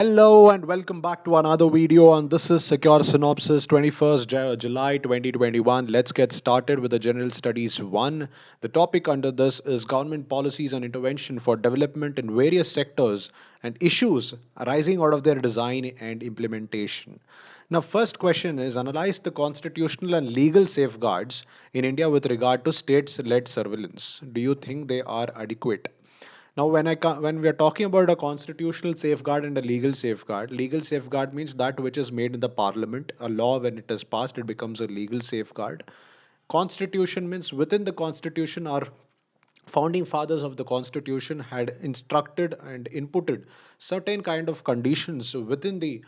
Hello and welcome back to another video on This is Secure Synopsis 21st July 2021. Let's get started with the General Studies 1. The topic under this is government policies and intervention for development in various sectors and issues arising out of their design and implementation. Now, first question is analyze the constitutional and legal safeguards in India with regard to states-led surveillance. Do you think they are adequate? Now, when we are talking about a constitutional safeguard and a legal safeguard means that which is made in the parliament, a law when it is passed, it becomes a legal safeguard. Constitution means within the constitution our founding fathers of the constitution had instructed and inputted certain kind of conditions within the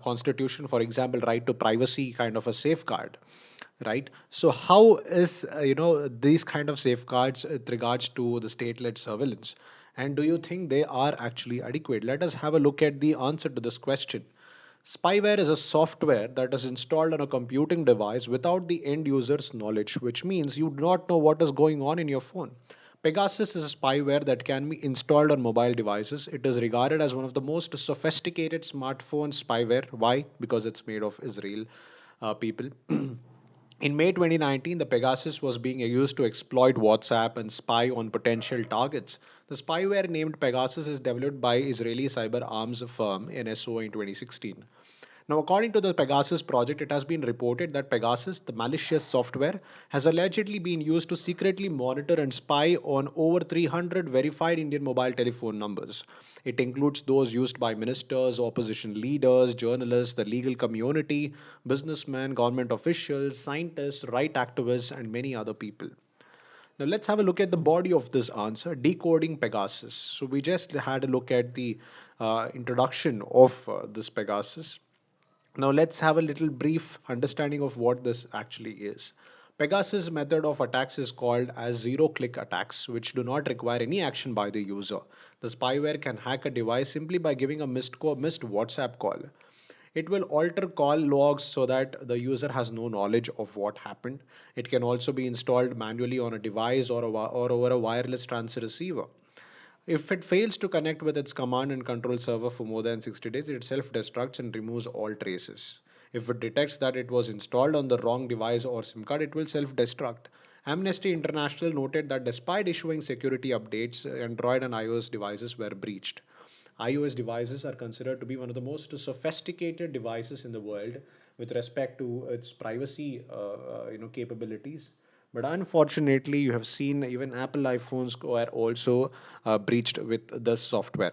constitution, for example right to privacy, kind of a safeguard, right? So how is these kind of safeguards with regards to the state led surveillance, and do you think they are actually adequate? Let us have a look at the answer to this question. Spyware is a software that is installed on a computing device without the end user's knowledge, which means you do not know what is going on in your phone. Pegasus is a spyware that can be installed on mobile devices. It is regarded as one of the most sophisticated smartphone spyware. Why? Because it's made of Israel people. In May 2019, the Pegasus was being used to exploit WhatsApp and spy on potential targets. The spyware named Pegasus is developed by Israeli cyber arms firm NSO in 2016. Now, according to the Pegasus project, it has been reported that Pegasus, the malicious software, has allegedly been used to secretly monitor and spy on over 300 verified Indian mobile telephone numbers. It includes those used by ministers, opposition leaders, journalists, the legal community, businessmen, government officials, scientists, right activists, and many other people. Now let's have a look at the body of this answer, decoding Pegasus. So we just had a look at the introduction of this Pegasus. Now let's have a little brief understanding of what this actually is. Pegasus method of attacks is called as zero-click attacks, which do not require any action by the user. The spyware can hack a device simply by giving a missed WhatsApp call. It will alter call logs so that the user has no knowledge of what happened. It can also be installed manually on a device or over a wireless transit receiver. If it fails to connect with its command and control server for more than 60 days, it self destructs and removes all traces. If it detects that it was installed on the wrong device or SIM card, it will self destruct. Amnesty International noted that despite issuing security updates, Android and iOS devices were breached. iOS devices are considered to be one of the most sophisticated devices in the world with respect to its privacy capabilities. But unfortunately, you have seen even Apple iPhones were also breached with this software.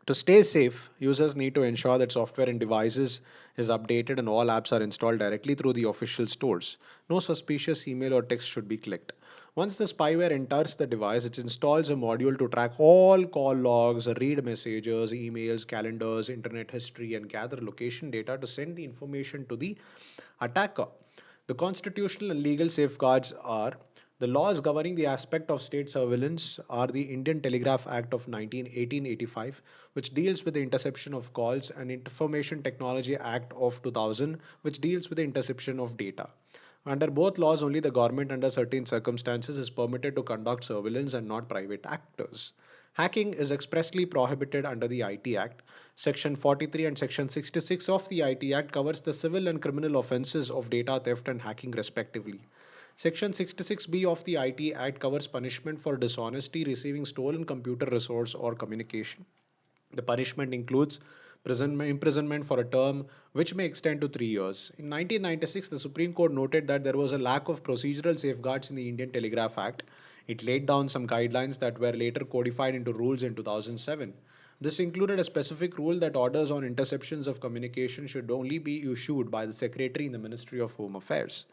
To stay safe, users need to ensure that software in devices is updated and all apps are installed directly through the official stores. No suspicious email or text should be clicked. Once the spyware enters the device, it installs a module to track all call logs, read messages, emails, calendars, internet history, and gather location data to send the information to the attacker. The constitutional and legal safeguards are the laws governing the aspect of state surveillance are the Indian Telegraph Act of 1885, which deals with the interception of calls, and Information Technology Act of 2000, which deals with the interception of data. Under both laws, only the government, under certain circumstances, is permitted to conduct surveillance and not private actors. Hacking is expressly prohibited under the IT Act. Section 43 and Section 66 of the IT Act covers the civil and criminal offences of data theft and hacking respectively. Section 66B of the IT Act covers punishment for dishonesty, receiving stolen computer resource or communication. The punishment includes imprisonment for a term which may extend to 3 years. In 1996, the Supreme Court noted that there was a lack of procedural safeguards in the Indian Telegraph Act. It laid down some guidelines that were later codified into rules in 2007. This included a specific rule that orders on interceptions of communication should only be issued by the Secretary in the Ministry of Home Affairs.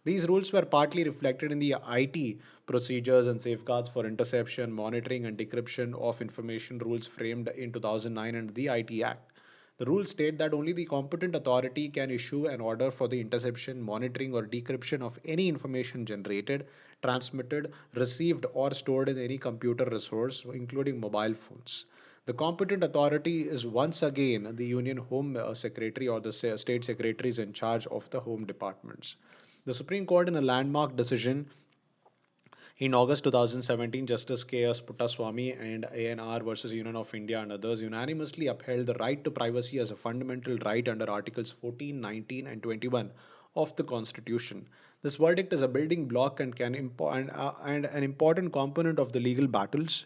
These rules were partly reflected in the IT procedures and safeguards for interception, monitoring, and decryption of information rules framed in 2009 under the IT Act. The rules state that only the competent authority can issue an order for the interception, monitoring, or decryption of any information generated, transmitted, received, or stored in any computer resource, including mobile phones. The competent authority is once again the Union Home Secretary or the State Secretaries in charge of the Home Departments. The Supreme Court, in a landmark decision, In August 2017, Justice K.S. Puttaswamy and ANR versus Union of India and others unanimously upheld the right to privacy as a fundamental right under Articles 14, 19, and 21 of the Constitution. This verdict is a building block and and an important component of the legal battles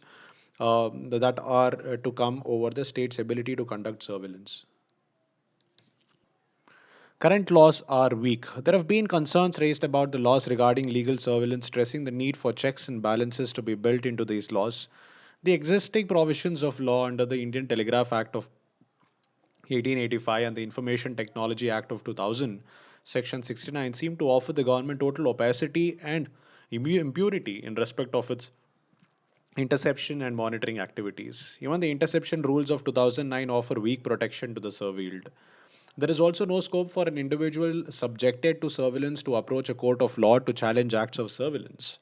that are to come over the state's ability to conduct surveillance. Current laws are weak. There have been concerns raised about the laws regarding legal surveillance, stressing the need for checks and balances to be built into these laws. The existing provisions of law under the Indian Telegraph Act of 1885 and the Information Technology Act of 2000, Section 69, seem to offer the government total opacity and impunity in respect of its interception and monitoring activities. Even the interception rules of 2009 offer weak protection to the surveilled. There is also no scope for an individual subjected to surveillance to approach a court of law to challenge acts of surveillance.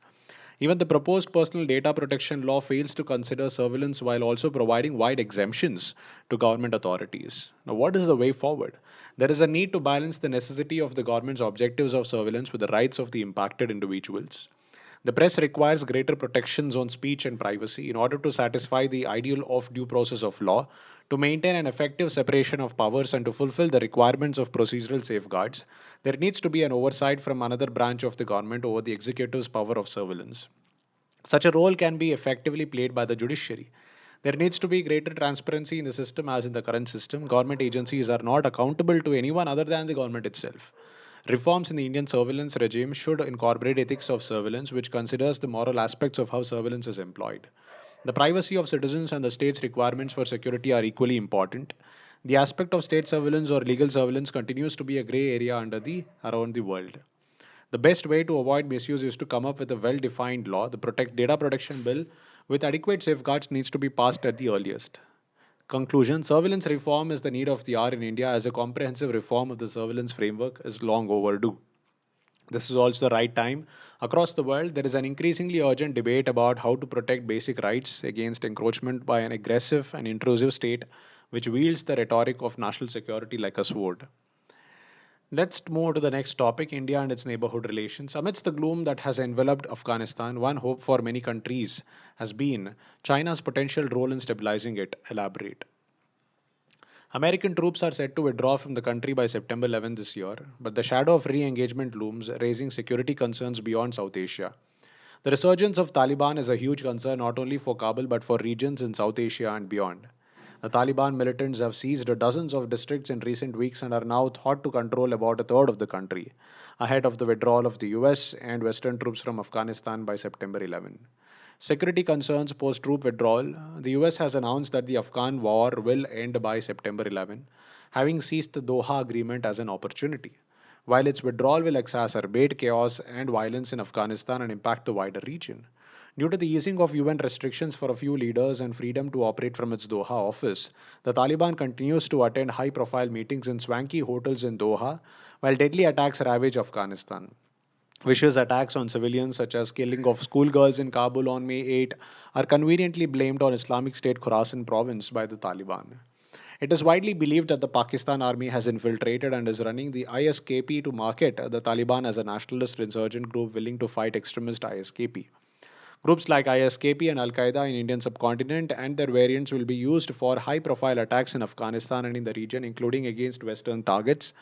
Even the proposed personal data protection law fails to consider surveillance while also providing wide exemptions to government authorities. Now, what is the way forward? There is a need to balance the necessity of the government's objectives of surveillance with the rights of the impacted individuals. The press requires greater protections on speech and privacy in order to satisfy the ideal of due process of law, to maintain an effective separation of powers, and to fulfill the requirements of procedural safeguards. There needs to be an oversight from another branch of the government over the executive's power of surveillance. Such a role can be effectively played by the judiciary. There needs to be greater transparency in the system as in the current system. Government agencies are not accountable to anyone other than the government itself. Reforms in the Indian surveillance regime should incorporate ethics of surveillance, which considers the moral aspects of how surveillance is employed. The privacy of citizens and the state's requirements for security are equally important. The aspect of state surveillance or legal surveillance continues to be a gray area around the world. The best way to avoid misuse is to come up with a well defined law. The protect data protection bill with adequate safeguards needs to be passed at the earliest. Conclusion: surveillance reform is the need of the hour in India, as a comprehensive reform of the surveillance framework is long overdue. This is also the right time. Across the world, there is an increasingly urgent debate about how to protect basic rights against encroachment by an aggressive and intrusive state which wields the rhetoric of national security like a sword. Let's move to the next topic: India and its neighborhood relations. Amidst the gloom that has enveloped Afghanistan, one hope for many countries has been China's potential role in stabilizing it. Elaborate. American troops are set to withdraw from the country by September 11 this year, but the shadow of re engagement looms, raising security concerns beyond South Asia. The resurgence of Taliban is a huge concern not only for Kabul but for regions in South Asia and beyond. The Taliban militants have seized dozens of districts in recent weeks and are now thought to control about a third of the country, ahead of the withdrawal of the US and Western troops from Afghanistan by September 11. Security concerns post troop withdrawal. The US has announced that the Afghan war will end by September 11, having seized the Doha Agreement as an opportunity. While its withdrawal will exacerbate chaos and violence in Afghanistan and impact the wider region. Due to the easing of UN restrictions for a few leaders and freedom to operate from its Doha office, the Taliban continues to attend high profile meetings in swanky hotels in Doha, while deadly attacks ravage Afghanistan. Vicious attacks on civilians, such as killing of schoolgirls in Kabul on May 8, are conveniently blamed on Islamic State Khorasan province by the Taliban. It is widely believed that the Pakistan army has infiltrated and is running the ISKP to market the Taliban as a nationalist insurgent group willing to fight extremist ISKP. Groups like ISKP and Al Qaeda in Indian subcontinent and their variants will be used for high-profile attacks in Afghanistan and in the region, including against Western targets,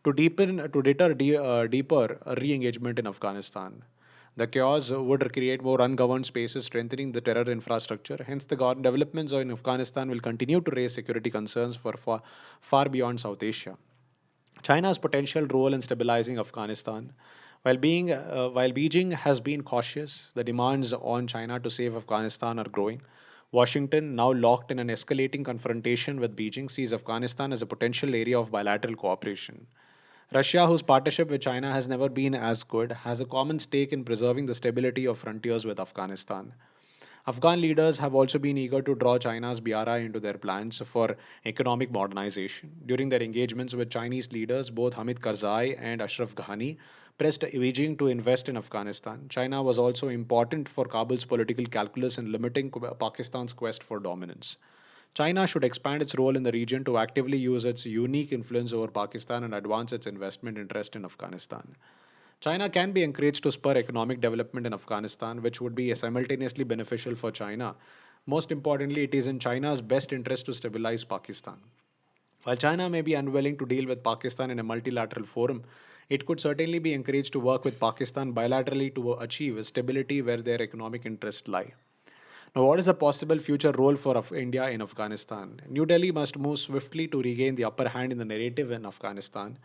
to deter deeper re-engagement in Afghanistan. The chaos would create more ungoverned spaces, strengthening the terror infrastructure. Hence, the developments in Afghanistan will continue to raise security concerns for far beyond South Asia. China's potential role in stabilizing Afghanistan. While Beijing has been cautious, the demands on China to save Afghanistan are growing. Washington, now locked in an escalating confrontation with Beijing, sees Afghanistan as a potential area of bilateral cooperation. Russia, whose partnership with China has never been as good, has a common stake in preserving the stability of frontiers with Afghanistan. Afghan leaders have also been eager to draw China's BRI into their plans for economic modernization. During their engagements with Chinese leaders, both Hamid Karzai and Ashraf Ghani pressed Beijing to invest in Afghanistan. China was also important for Kabul's political calculus in limiting Pakistan's quest for dominance. China should expand its role in the region to actively use its unique influence over Pakistan and advance its investment interest in Afghanistan. China can be encouraged to spur economic development in Afghanistan, which would be simultaneously beneficial for China. Most importantly, it is in China's best interest to stabilize Pakistan. While China may be unwilling to deal with Pakistan in a multilateral forum, it could certainly be encouraged to work with Pakistan bilaterally to achieve stability where their economic interests lie. Now, what is a possible future role for India in Afghanistan? New Delhi must move swiftly to regain the upper hand in the narrative in Afghanistan.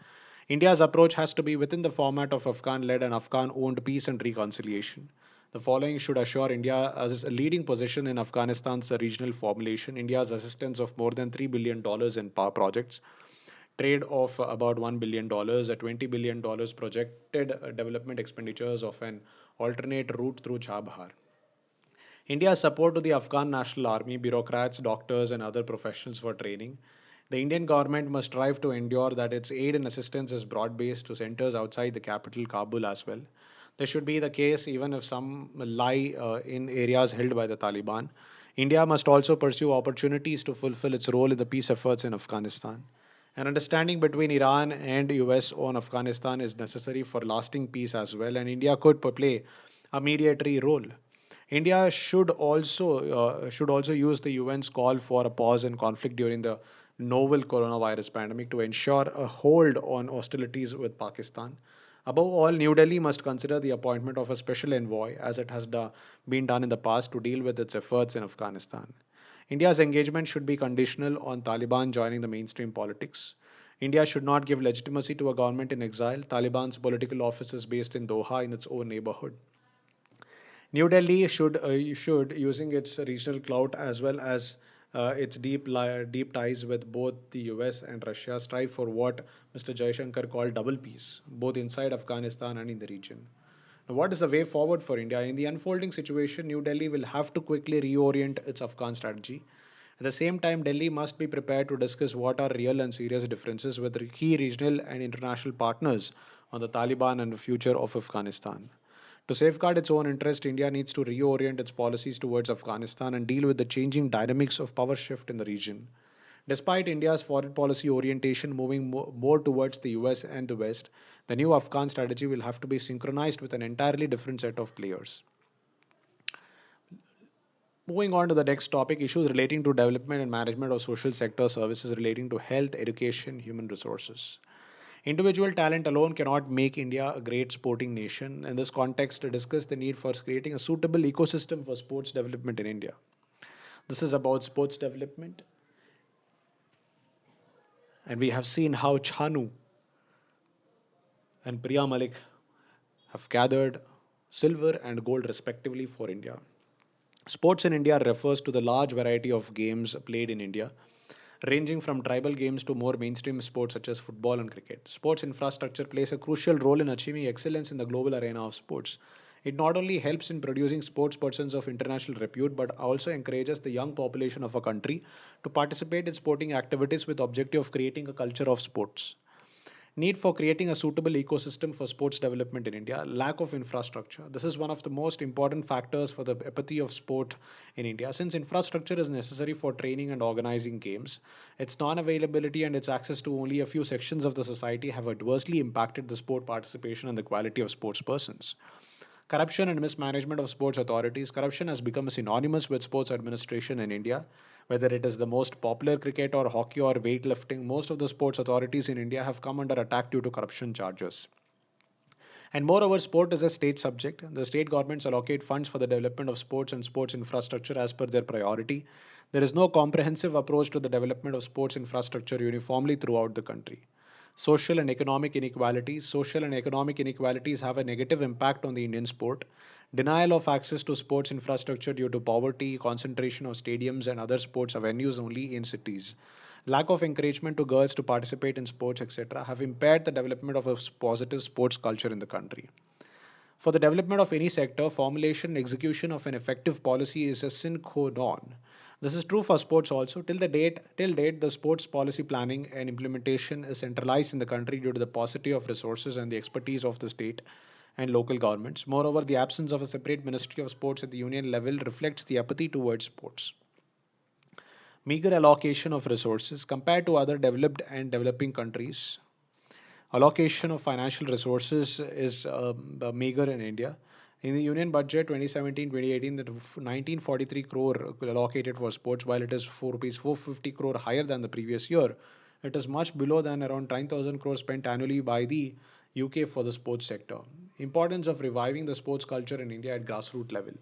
India's approach has to be within the format of Afghan led and Afghan owned peace and reconciliation. The following should assure India as a leading position in Afghanistan's regional formulation. India's assistance of more than $3 billion in power projects, trade of about $1 billion, $20 billion projected development expenditures of an alternate route through Chabhar. India's support to the Afghan National Army, bureaucrats, doctors, and other professionals for training. The Indian government must strive to ensure that its aid and assistance is broad based to centers outside the capital, Kabul, as well. This should be the case even if some lie in areas held by the Taliban. India must also pursue opportunities to fulfill its role in the peace efforts in Afghanistan. An understanding between Iran and US on Afghanistan is necessary for lasting peace as well, and India could play a mediatory role. India should also use the UN's call for a pause in conflict during the novel coronavirus pandemic to ensure a hold on hostilities with Pakistan. Above all, New Delhi must consider the appointment of a special envoy, as it has been done in the past, to deal with its efforts in Afghanistan. India's engagement should be conditional on Taliban joining the mainstream politics. India should not give legitimacy to a government in exile. Taliban's political office is based in Doha in its own neighborhood. New Delhi should using its regional clout as well as its deep ties with both the US and Russia strive for what Mr. Jaishankar called double peace, both inside Afghanistan and in the region. Now, what is the way forward for India? In the unfolding situation, New Delhi will have to quickly reorient its Afghan strategy. At the same time, Delhi must be prepared to discuss what are real and serious differences with the key regional and international partners on the Taliban and the future of Afghanistan. To safeguard its own interest, India needs to reorient its policies towards Afghanistan and deal with the changing dynamics of power shift in the region. Despite India's foreign policy orientation moving more towards the US and the West, the new Afghan strategy will have to be synchronized with an entirely different set of players. Moving on to the next topic, issues relating to development and management of social sector services relating to health, education, human resources. Individual talent alone cannot make India a great sporting nation. In this context, to discuss the need for creating a suitable ecosystem for sports development in India. This is about sports development, and we have seen how Chanu and Priya Malik have gathered silver and gold respectively for India. Sports in India refers to the large variety of games played in India, ranging from tribal games to more mainstream sports such as football and cricket. Sports infrastructure plays a crucial role in achieving excellence in the global arena of sports. It not only helps in producing sports persons of international repute but also encourages the young population of a country to participate in sporting activities with the objective of creating a culture of sports. Need for creating a suitable ecosystem for sports development in India, lack of infrastructure. This is one of the most important factors for the apathy of sport in India. Since infrastructure is necessary for training and organizing games, its non availability and its access to only a few sections of the society have adversely impacted the sport participation and the quality of sports persons. Corruption and mismanagement of sports authorities. Corruption has become synonymous with sports administration in India. Whether it is the most popular cricket or hockey or weightlifting, most of the sports authorities in India have come under attack due to corruption charges. And moreover, sport is a state subject. The state governments allocate funds for the development of sports and sports infrastructure as per their priority. There is no comprehensive approach to the development of sports infrastructure uniformly throughout the country. Social and economic inequalities. Social and economic inequalities have a negative impact on the Indian sport. Denial of access to sports infrastructure due to poverty, concentration of stadiums and other sports venues only in cities. Lack of encouragement to girls to participate in sports, etc., have impaired the development of a positive sports culture in the country. For the development of any sector, formulation and execution of an effective policy is a sine qua non. This is true for sports also. Till date, the sports policy planning and implementation is centralized in the country due to the paucity of resources and the expertise of the state and local governments. Moreover, the absence of a separate ministry of sports at the union level reflects the apathy towards sports. Meager allocation of resources compared to other developed and developing countries. Allocation of financial resources is meager in India. In the Union Budget 2017-2018, the 1943 crore allocated for sports, while it is 4 rupees 450 crore higher than the previous year, it is much below than around 9,000 crore spent annually by the UK for the sports sector. Importance of reviving the sports culture in India at grassroots level.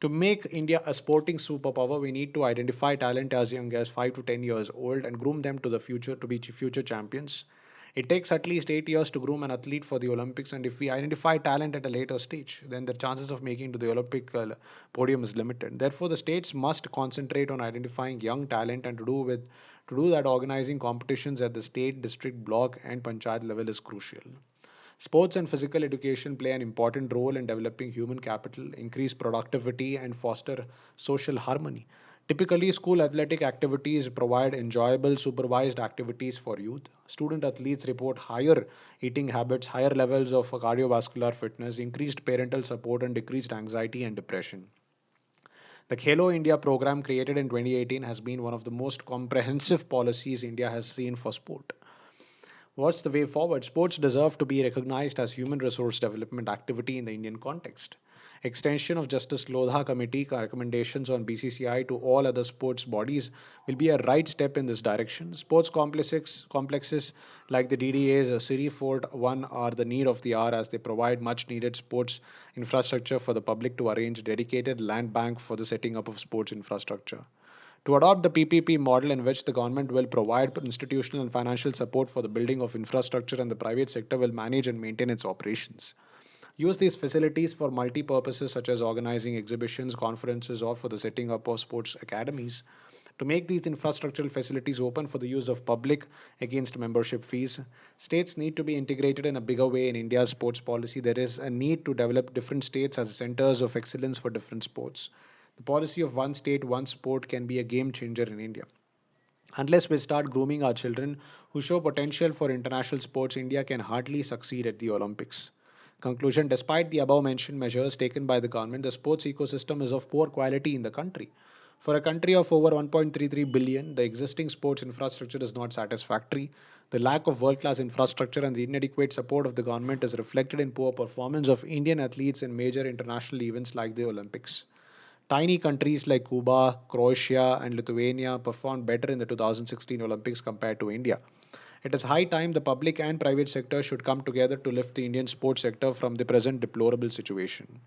To make India a sporting superpower, we need to identify talent as young as 5 to 10 years old and groom them to the future to be future champions. It takes at least 8 years to groom an athlete for the Olympics, and if we identify talent at a later stage, then the chances of making to the Olympic podium is limited. Therefore, the states must concentrate on identifying young talent, and to do that, organizing competitions at the state, district, block, and panchayat level is crucial. Sports and physical education play an important role in developing human capital, increase productivity, and foster social harmony. Typically, school athletic activities provide enjoyable, supervised activities for youth. Student athletes report higher eating habits, higher levels of cardiovascular fitness, increased parental support, and decreased anxiety and depression. The Khelo India program created in 2018 has been one of the most comprehensive policies India has seen for sport. What's the way forward? Sports deserve to be recognized as human resource development activity in the Indian context. Extension of Justice Lodha Committee recommendations on BCCI to all other sports bodies will be a right step in this direction. Sports complexes like the DDA's Siri Fort 1 are the need of the hour as they provide much needed sports infrastructure for the public to arrange dedicated land bank for the setting up of sports infrastructure to adopt the PPP model in which the government will provide institutional and financial support for the building of infrastructure and the private sector will manage and maintain its operations. Use these facilities for multi purposes such as organizing exhibitions, conferences, or for the setting up of sports academies. To make these infrastructural facilities open for the use of public against membership fees, states need to be integrated in a bigger way in India's sports policy. There is a need to develop different states as centers of excellence for different sports. The policy of one state, one sport can be a game changer in India. Unless we start grooming our children who show potential for international sports, India can hardly succeed at the Olympics. Conclusion. Despite the above mentioned measures taken by the government, the sports ecosystem is of poor quality in the country. For a country of over 1.33 billion, the existing sports infrastructure is not satisfactory. The lack of world class infrastructure and the inadequate support of the government is reflected in poor performance of Indian athletes in major international events like the Olympics. Tiny countries like Cuba, Croatia, and Lithuania performed better in the 2016 Olympics compared to India. It is high time the public and private sector should come together to lift the Indian sports sector from the present deplorable situation.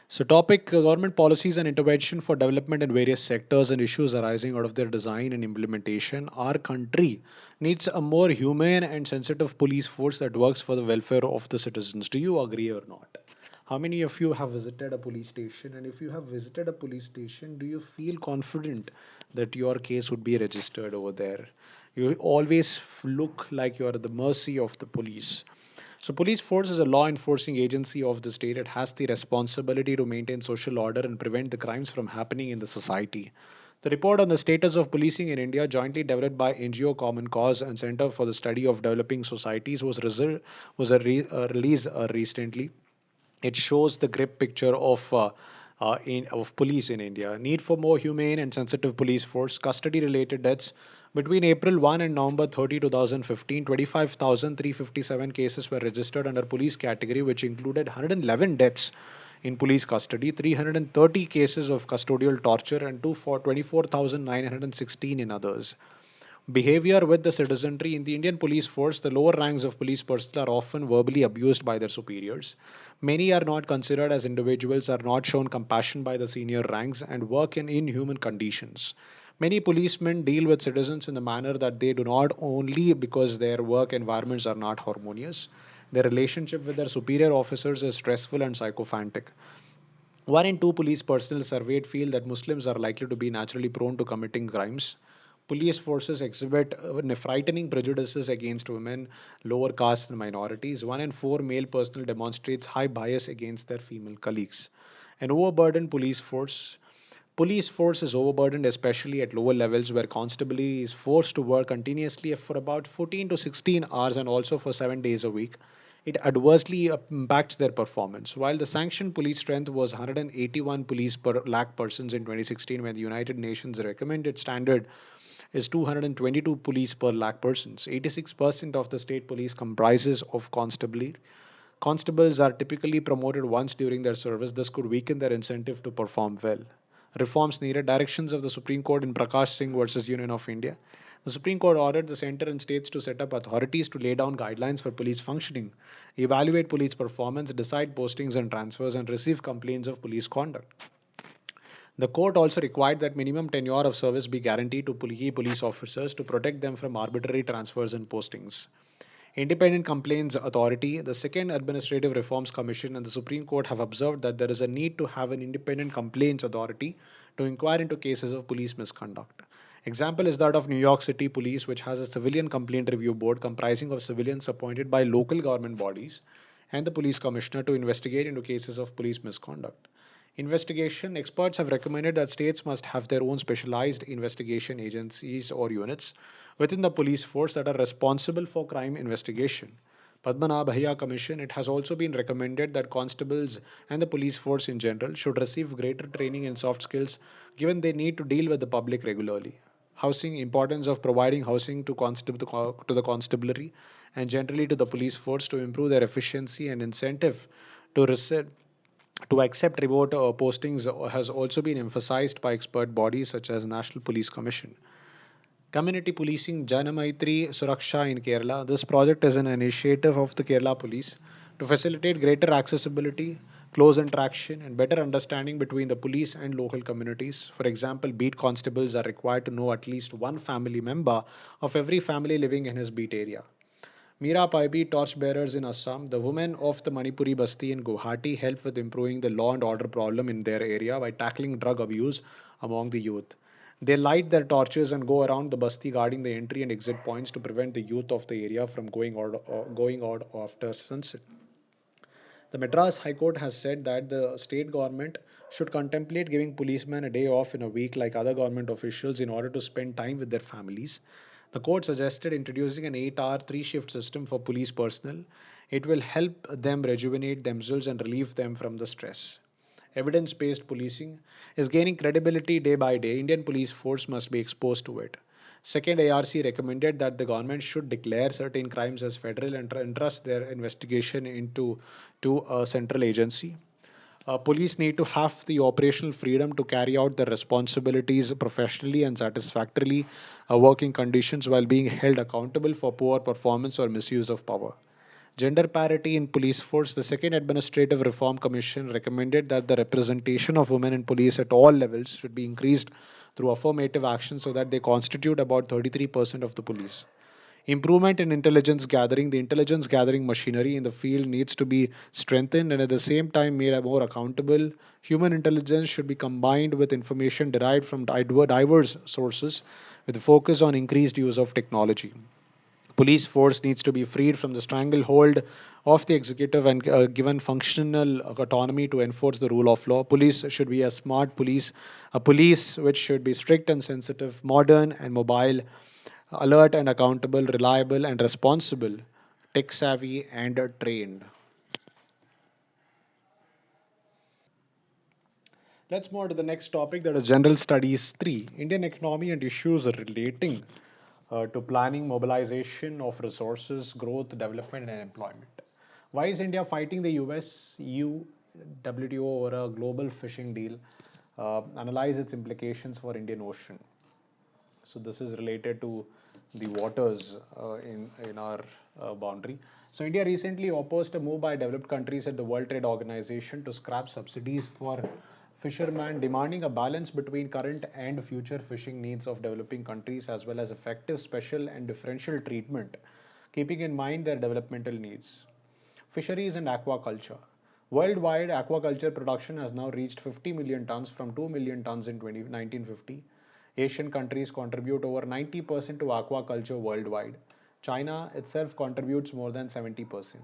So, topic government policies and intervention for development in various sectors and issues arising out of their design and implementation. Our country needs a more humane and sensitive police force that works for the welfare of the citizens. Do you agree or not? How many of you have visited a police station? And if you have visited a police station, do you feel confident that your case would be registered over there? You always look like you are at the mercy of the police. So, police force is a law enforcing agency of the state. It has the responsibility to maintain social order and prevent the crimes from happening in the society. The report on the status of policing in India, jointly developed by NGO Common Cause and Center for the Study of Developing Societies, was released recently. It shows the grip picture of police in India. Need for more humane and sensitive police force. Custody related deaths between April 1 and November 30, 2015, 25,357 cases were registered under police category, which included 111 deaths in police custody, 330 cases of custodial torture, and 24,916 in others. Behavior with the citizenry in the Indian police force, the lower ranks of police personnel are often verbally abused by their superiors. Many are not considered as individuals, are not shown compassion by the senior ranks, and work in inhuman conditions. Many policemen deal with citizens in the manner that they do not only because their work environments are not harmonious. Their relationship with their superior officers is stressful and sycophantic. One in two police personnel surveyed feel that Muslims are likely to be naturally prone to committing crimes. Police forces exhibit frightening prejudices against women, lower caste, and minorities. One in four male personnel demonstrates high bias against their female colleagues. An overburdened police force. Police force is overburdened, especially at lower levels where constabulary is forced to work continuously for about 14 to 16 hours and also for 7 days a week. It adversely impacts their performance. While the sanctioned police strength was 181 police per lakh persons in 2016, when the United Nations recommended standard is 222 police per lakh persons. 86% of the state police comprises of constabulary. Constables are typically promoted once during their service. This could weaken their incentive to perform well. Reforms needed. Directions of the Supreme Court in Prakash Singh versus Union of India. The Supreme Court ordered the center and states to set up authorities to lay down guidelines for police functioning, evaluate police performance, decide postings and transfers, and receive complaints of police conduct. The court also required that minimum tenure of service be guaranteed to key police officers to protect them from arbitrary transfers and postings. Independent Complaints Authority, the Second Administrative Reforms Commission, and the Supreme Court have observed that there is a need to have an independent complaints authority to inquire into cases of police misconduct. Example is that of New York City Police, which has a civilian complaint review board comprising of civilians appointed by local government bodies and the police commissioner to investigate into cases of police misconduct. Investigation experts have recommended that states must have their own specialized investigation agencies or units within the police force that are responsible for crime investigation. Padmanabhaya Commission, it has also been recommended that constables and the police force in general should receive greater training in soft skills given they need to deal with the public regularly. Housing, importance of providing housing to, to the constabulary and generally to the police force to improve their efficiency and incentive to receive to accept remote postings has also been emphasized by expert bodies such as National Police Commission. Community policing Janamaitri Suraksha in Kerala. This project is an initiative of the Kerala Police to facilitate greater accessibility, close interaction, and better understanding between the police and local communities. For example, beat constables are required to know at least one family member of every family living in his beat area. Meera Paibi torchbearers in Assam, the women of the Manipuri Basti in Guwahati help with improving the law and order problem in their area by tackling drug abuse among the youth. They light their torches and go around the Basti guarding the entry and exit points to prevent the youth of the area from going out after sunset. The Madras High Court has said that the state government should contemplate giving policemen a day off in a week like other government officials in order to spend time with their families. The court suggested introducing an 8-hour, 3 shift system for police personnel. It will help them rejuvenate themselves and relieve them from the stress. Evidence based policing is gaining credibility day by day. Indian police force must be exposed to it. Second, ARC recommended that the government should declare certain crimes as federal and entrust their investigation into to a central agency. Police need to have the operational freedom to carry out their responsibilities professionally and satisfactorily working conditions while being held accountable for poor performance or misuse of power. Gender parity in police force. The Second Administrative Reform Commission recommended that the representation of women in police at all levels should be increased through affirmative action so that they constitute about 33% of the police. Improvement in intelligence gathering. The intelligence gathering machinery in the field needs to be strengthened and at the same time made more accountable. Human intelligence should be combined with information derived from diverse sources with a focus on increased use of technology. Police force needs to be freed from the stranglehold of the executive and given functional autonomy to enforce the rule of law. Police should be a smart police, a police which should be strict and sensitive, modern and mobile, alert and accountable, reliable and responsible, tech savvy and trained. Let's move on to the next topic, that is General Studies 3, Indian economy and issues relating to planning, mobilization of resources, growth, development, and employment. Why is India fighting the US, EU, WTO over a global fishing deal? Analyze its implications for Indian Ocean. So this is related to the waters in our boundary. So India recently opposed a move by developed countries at the World Trade Organization to scrap subsidies for fishermen, demanding a balance between current and future fishing needs of developing countries as well as effective special and differential treatment, keeping in mind their developmental needs. Fisheries and aquaculture. Worldwide, aquaculture production has now reached 50 million tons from 2 million tons in 1950. Asian countries contribute over 90% to aquaculture worldwide. China itself contributes more than 70%.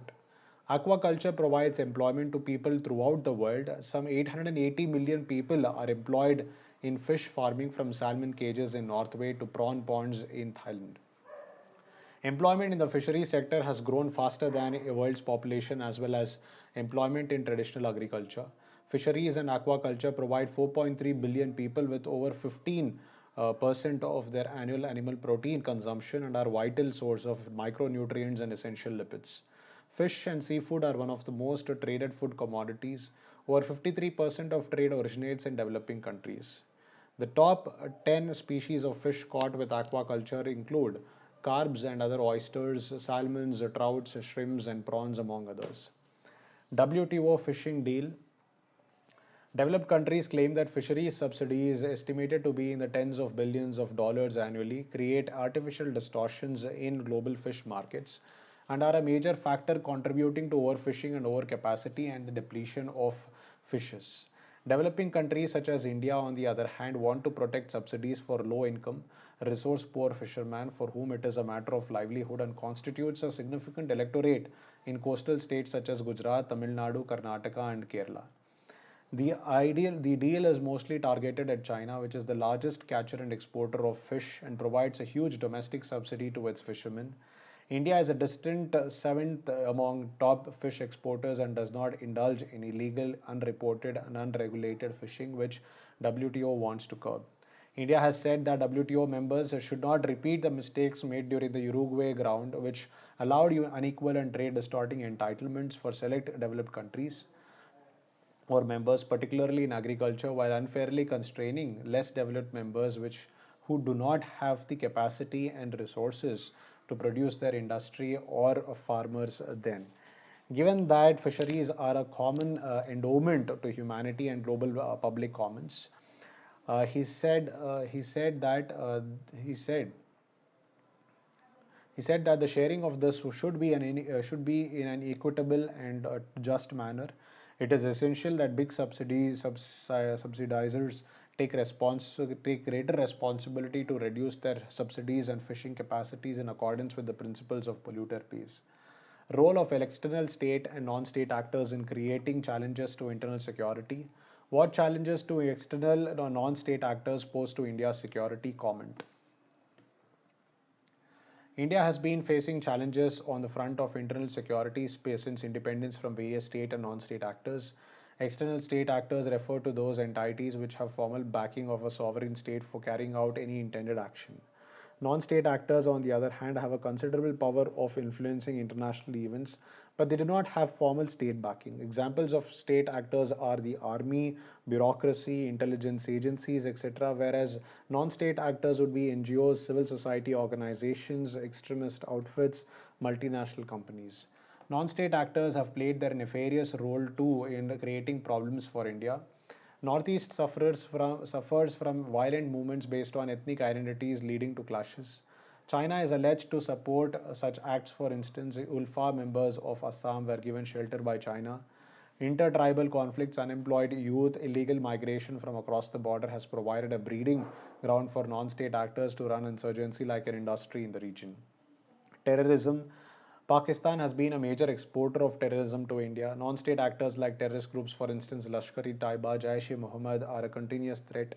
Aquaculture provides employment to people throughout the world. Some 880 million people are employed in fish farming from salmon cages in Norway to prawn ponds in Thailand. Employment in the fishery sector has grown faster than the world's population as well as employment in traditional agriculture. Fisheries and aquaculture provide 4.3 billion people with over 15 percent of their annual animal protein consumption and are vital source of micronutrients and essential lipids. Fish and seafood are one of the most traded food commodities. Over 53% of trade originates in developing countries. The top 10 species of fish caught with aquaculture include carbs and other oysters, salmons, trouts, shrimps, and prawns, among others. WTO fishing deal. Developed countries claim that fisheries subsidies, estimated to be in the tens of billions of dollars annually, create artificial distortions in global fish markets and are a major factor contributing to overfishing and overcapacity and the depletion of fishes. Developing countries such as India, on the other hand, want to protect subsidies for low income, resource poor fishermen for whom it is a matter of livelihood and constitutes a significant electorate in coastal states such as Gujarat, Tamil Nadu, Karnataka, and Kerala. The deal is mostly targeted at China, which is the largest catcher and exporter of fish and provides a huge domestic subsidy to its fishermen. India is a distant seventh among top fish exporters and does not indulge in illegal, unreported, and unregulated fishing, which WTO wants to curb. India has said that WTO members should not repeat the mistakes made during the Uruguay round, which allowed unequal and trade distorting entitlements for select developed countries or members, particularly in agriculture, while unfairly constraining less developed members which who do not have the capacity and resources to produce their industry or farmers then. Given that fisheries are a common endowment to humanity and global public commons, he said he said that the sharing of this should be in an equitable and just manner. It is essential that big subsidizers take greater responsibility to reduce their subsidies and fishing capacities in accordance with the principles of polluter pays. Role of external state and non-state actors in creating challenges to internal security. What challenges to external or non-state actors pose to India's security? Comment. India has been facing challenges on the front of internal security space since independence from various state and non-state actors. External state actors refer to those entities which have formal backing of a sovereign state for carrying out any intended action. Non-state actors, on the other hand, have a considerable power of influencing international events, but they do not have formal state backing. Examples of state actors are the army, bureaucracy, intelligence agencies, etc., whereas non-state actors would be NGOs, civil society organizations, extremist outfits, multinational companies. Non-state actors have played their nefarious role too in creating problems for India. Northeast suffers from violent movements based on ethnic identities leading to clashes. China is alleged to support such acts. For instance, ULFA members of Assam were given shelter by China. Intertribal conflicts, unemployed youth, illegal migration from across the border has provided a breeding ground for non state actors to run insurgency like an industry in the region. Terrorism. Pakistan has been a major exporter of terrorism to India. Non state actors like terrorist groups, for instance, Lashkar e Taiba, Jaish e Mohammed, are a continuous threat.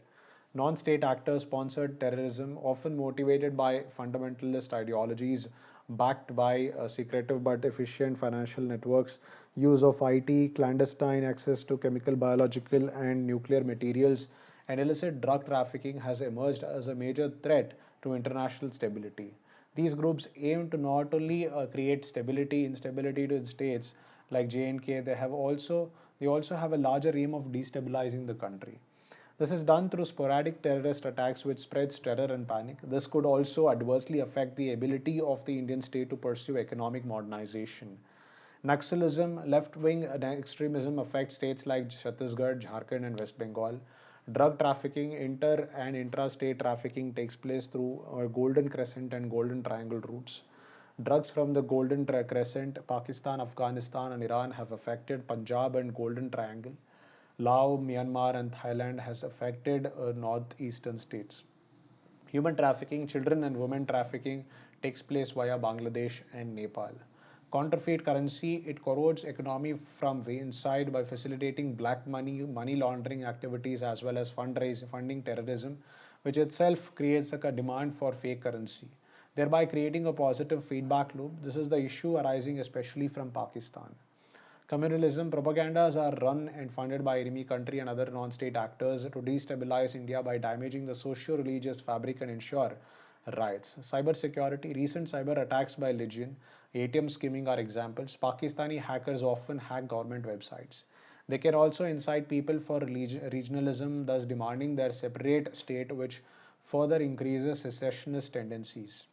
Non state actors sponsored terrorism, often motivated by fundamentalist ideologies, backed by secretive but efficient financial networks, use of IT, clandestine access to chemical, biological, and nuclear materials, and illicit drug trafficking has emerged as a major threat to international stability. These groups aim to not only create instability to states like J&K, they also have a larger aim of destabilizing the country. This is done through sporadic terrorist attacks which spreads terror and panic. This could also adversely affect the ability of the Indian state to pursue economic modernization. Naxalism, left-wing extremism affects states like Chhattisgarh, Jharkhand, and West Bengal. Drug trafficking, inter and intra-state trafficking takes place through Golden Crescent and Golden Triangle routes. Drugs from the Golden Crescent, Pakistan, Afghanistan, and Iran have affected Punjab and Golden Triangle. Laos, Myanmar, and Thailand has affected northeastern states. Human trafficking, children and women trafficking takes place via Bangladesh and Nepal. Counterfeit currency, it corrodes economy from the inside by facilitating black money, money laundering activities as well as funding terrorism, which itself creates a demand for fake currency, thereby creating a positive feedback loop. This is the issue arising especially from Pakistan. Communalism propagandas are run and funded by enemy country and other non-state actors to destabilize India by damaging the socio-religious fabric and ensure riots. Cyber security, recent cyber attacks by Legion, ATM skimming are examples. Pakistani hackers often hack government websites. They can also incite people for regionalism, thus demanding their separate state, which further increases secessionist tendencies.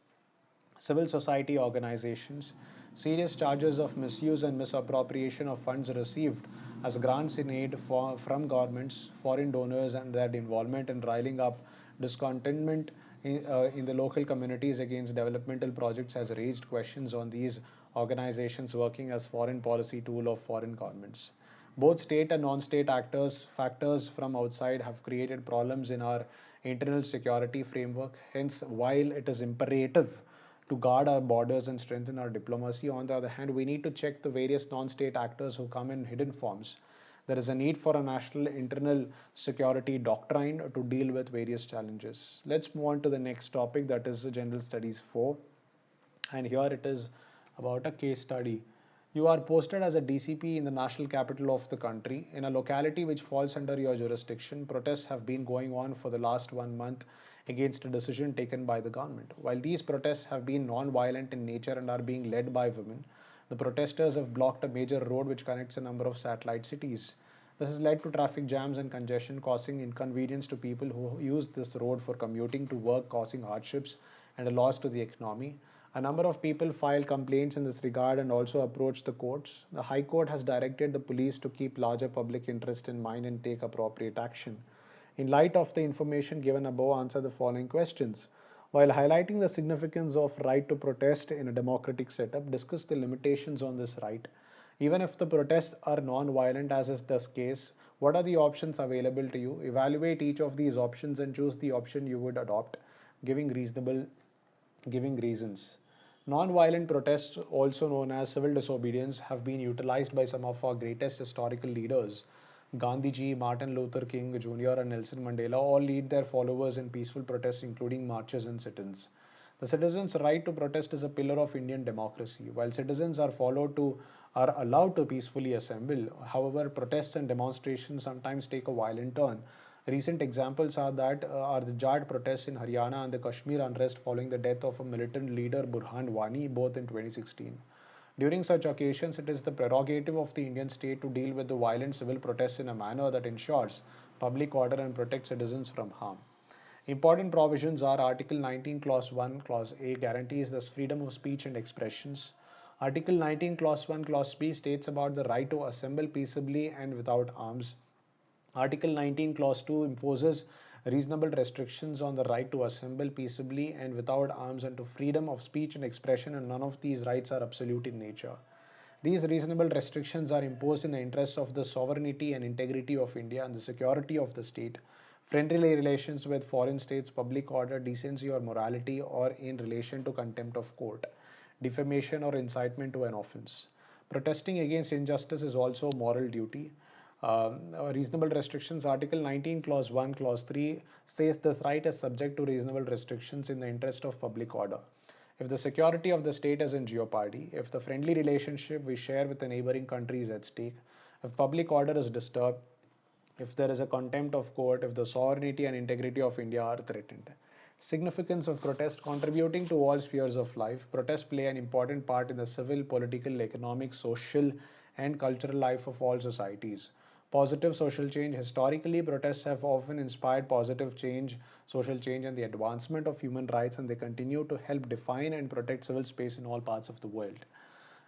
Civil society organizations, serious charges of misuse and misappropriation of funds received as grants in aid from governments, foreign donors, and their involvement in riling up discontentment in the local communities against developmental projects has raised questions on these organizations working as foreign policy tool of foreign governments. Both state and non-state actors factors from outside have created problems in our internal security framework. Hence, while it is imperative to guard our borders and strengthen our diplomacy, on the other hand, we need to check the various non-state actors who come in hidden forms. There is a need for a national internal security doctrine to deal with various challenges. Let's move on to the next topic, that is General Studies 4. And here it is about a case study. You are posted as a DCP in the national capital of the country. In a locality which falls under your jurisdiction, protests have been going on for the last 1 month against a decision taken by the government. While these protests have been non-violent in nature and are being led by women, the protesters have blocked a major road which connects a number of satellite cities. This has led to traffic jams and congestion, causing inconvenience to people who use this road for commuting to work, causing hardships and a loss to the economy. A number of people filed complaints in this regard and also approached the courts. The High Court has directed the police to keep larger public interest in mind and take appropriate action. In light of the information given above, answer the following questions. While highlighting the significance of right to protest in a democratic setup, discuss the limitations on this right. Even if the protests are non-violent, as is the case, what are the options available to you? Evaluate each of these options and choose the option you would adopt, giving reasons. Non-violent protests, also known as civil disobedience, have been utilized by some of our greatest historical leaders. Gandhiji, Martin Luther King Jr., and Nelson Mandela all lead their followers in peaceful protests, including marches and sit-ins. The citizens' right to protest is a pillar of Indian democracy. While citizens are allowed to peacefully assemble, however, protests and demonstrations sometimes take a violent turn. Recent examples are the Jat protests in Haryana and the Kashmir unrest following the death of a militant leader Burhan Wani, both in 2016. During such occasions, it is the prerogative of the Indian state to deal with the violent civil protests in a manner that ensures public order and protects citizens from harm. Important provisions are Article 19, Clause 1, Clause A guarantees the freedom of speech and expressions. Article 19, Clause 1, Clause B states about the right to assemble peaceably and without arms. Article 19, Clause 2 imposes reasonable restrictions on the right to assemble peaceably and without arms and to freedom of speech and expression, and none of these rights are absolute in nature. These reasonable restrictions are imposed in the interests of the sovereignty and integrity of India and the security of the state, friendly relations with foreign states, public order, decency or morality, or in relation to contempt of court, defamation or incitement to an offense. Protesting against injustice is also a moral duty. Reasonable restrictions, Article 19, Clause 1, Clause 3 says this right is subject to reasonable restrictions in the interest of public order. If the security of the state is in jeopardy, if the friendly relationship we share with the neighboring country is at stake, if public order is disturbed, if there is a contempt of court, if the sovereignty and integrity of India are threatened. Significance of protest, contributing to all spheres of life. Protests play an important part in the civil, political, economic, social, and cultural life of all societies. Positive social change. Historically, protests have often inspired positive change, social change, and the advancement of human rights, and they continue to help define and protect civil space in all parts of the world.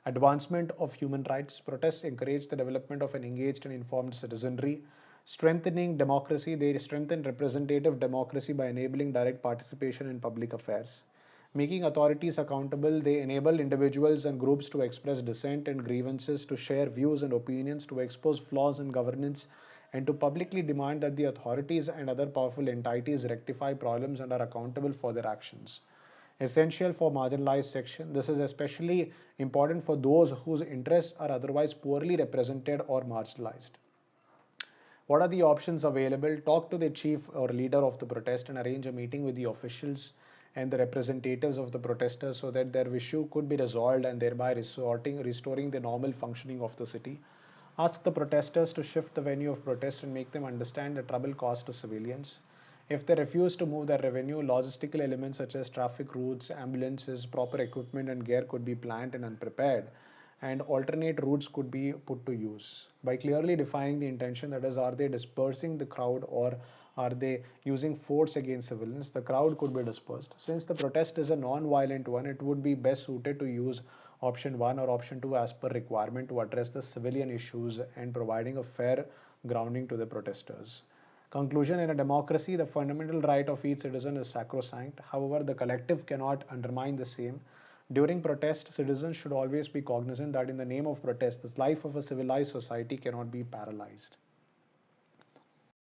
Advancement of human rights. Protests encourage the development of an engaged and informed citizenry. Strengthening democracy. They strengthen representative democracy by enabling direct participation in public affairs. Making authorities accountable, they enable individuals and groups to express dissent and grievances, to share views and opinions, to expose flaws in governance, and to publicly demand that the authorities and other powerful entities rectify problems and are accountable for their actions. Essential for marginalized section. This is especially important for those whose interests are otherwise poorly represented or marginalized. What are the options available? Talk to the chief or leader of the protest and arrange a meeting with the officials and the representatives of the protesters so that their issue could be resolved and thereby restoring the normal functioning of the city. Ask the protesters to shift the venue of protest and make them understand the trouble caused to civilians. If they refuse to move their revenue, logistical elements such as traffic routes, ambulances, proper equipment, and gear could be planned and unprepared, and alternate routes could be put to use. By clearly defining the intention, that is, are they dispersing the crowd or are they using force against civilians, the crowd could be dispersed. Since the protest is a non violent one, it would be best suited to use option 1 or option 2 as per requirement to address the civilian issues and providing a fair grounding to the protesters. Conclusion: in a democracy, the fundamental right of each citizen is sacrosanct. However, the collective cannot undermine the same. During protest, citizens should always be cognizant that in the name of protest, the life of a civilized society cannot be paralyzed.